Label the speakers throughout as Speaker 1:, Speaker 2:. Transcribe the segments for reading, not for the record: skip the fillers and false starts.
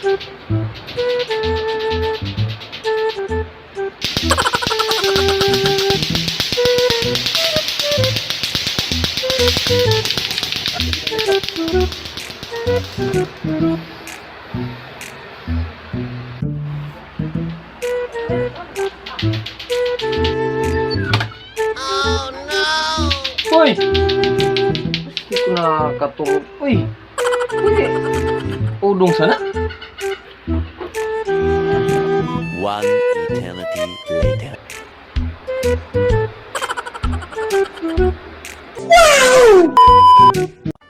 Speaker 1: Uy! Hindi ko nakakatulog. Uy! Uy! Udong sana?
Speaker 2: One eternity later.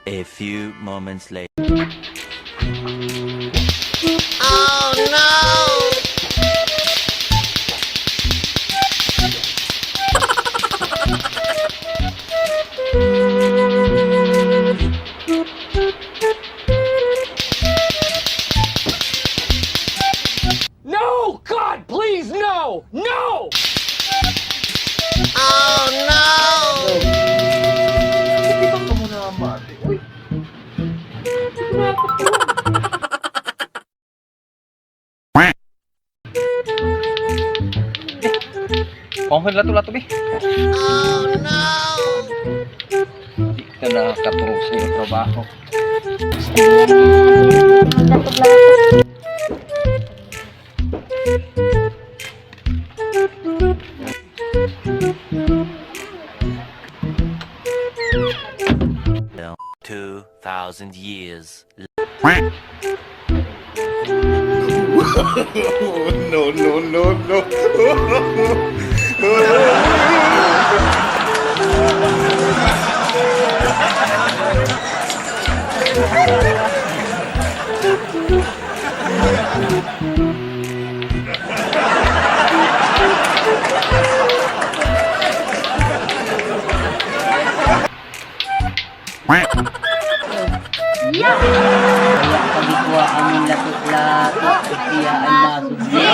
Speaker 2: A few moments later. Oh no!
Speaker 3: No! God, please, no! No!
Speaker 2: Oh no!
Speaker 1: Hindi ba mo na mati? Uy! Hindi ko nakakatulog. Okay, lato-lato, be.
Speaker 2: Oh no!
Speaker 1: Hindi ka nakakatulog sa iyong trabaho.
Speaker 2: No. 2,000 years.
Speaker 4: No, no, no, no.
Speaker 5: Kaya pagikuha ang latot-latot, siya ay masubli.